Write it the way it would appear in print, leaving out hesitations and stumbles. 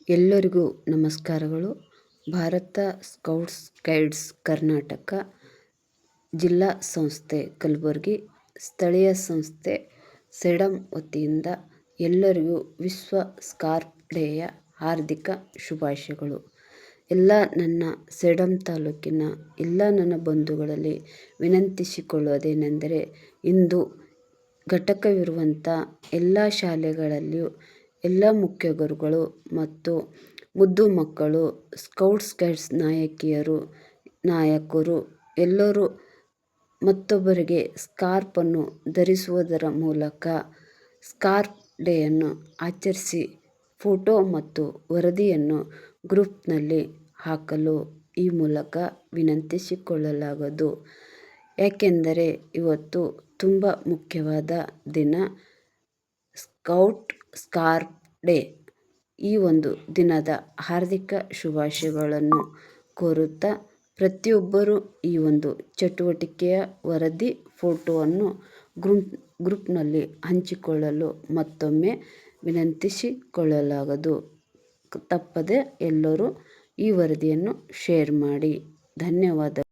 ಎಲ್ಲರಿಗೂ ನಮಸ್ಕಾರಗಳು. Bharat scouts guides Karnataka ಜಿಲ್ಲಾ ಸಂಸ್ಥೆ ಕಲಬುರಗಿ, ಸ್ಥಳೀಯ ಸಂಸ್ಥೆ ಸೆಡಂ ವತಿಯಿಂದ ಎಲ್ಲರಿಗೂ ವಿಶ್ವ ಸ್ಕಾರ್ಪ್ ಡೇಯ ಹಾರ್ದಿಕ ಶುಭಾಶಯಗಳು. ಎಲ್ಲ ನನ್ನ ಸೆಡಂ ತಾಲೂಕಿನ ಎಲ್ಲ ನನ್ನ ಬಂಧುಗಳಲ್ಲಿ ವಿನಂತಿಸಿಕೊಳ್ಳುವುದೇನೆಂದರೆ, ಇಂದು ಘಟಕವಿರುವಂಥ ಎಲ್ಲ ಶಾಲೆಗಳಲ್ಲಿಯೂ ಎಲ್ಲ ಮುಖ್ಯ ಗುರುಗಳು ಮತ್ತು ಮುದ್ದು ಮಕ್ಕಳು, ಸ್ಕೌಟ್ಸ್ ಗೈಡ್ಸ್ ನಾಯಕರು ಎಲ್ಲರೂ ಮತ್ತೊಬ್ಬರಿಗೆ ಸ್ಕಾರ್ಪನ್ನು ಧರಿಸುವುದರ ಮೂಲಕ ಸ್ಕಾರ್ಪ್ ಡೇಯನ್ನು ಆಚರಿಸಿ ಫೋಟೋ ಮತ್ತು ವರದಿಯನ್ನು ಗ್ರೂಪ್ನಲ್ಲಿ ಹಾಕಲು ಈ ಮೂಲಕ ವಿನಂತಿಸಿಕೊಳ್ಳಲಾಗುವುದು. ಯಾಕೆಂದರೆ ಇವತ್ತು ತುಂಬ ಮುಖ್ಯವಾದ ದಿನ, ಸ್ಕೌಟ್ ಸ್ಕಾರ್ಪ್ ಡೇ. ಈ ಒಂದು ದಿನದ ಹಾರ್ದಿಕ ಶುಭಾಶಯಗಳನ್ನು ಕೋರುತ್ತಾ, ಪ್ರತಿಯೊಬ್ಬರೂ ಈ ಒಂದು ಚಟುವಟಿಕೆಯ ವರದಿ ಫೋಟೋವನ್ನು ಗ್ರೂಪ್ನಲ್ಲಿ ಹಂಚಿಕೊಳ್ಳಲು ಮತ್ತೊಮ್ಮೆ ವಿನಂತಿಸಿಕೊಳ್ಳಲಾಗುವುದು. ತಪ್ಪದೆ ಎಲ್ಲರೂ ಈ ವರದಿಯನ್ನು ಶೇರ್ ಮಾಡಿ. ಧನ್ಯವಾದ.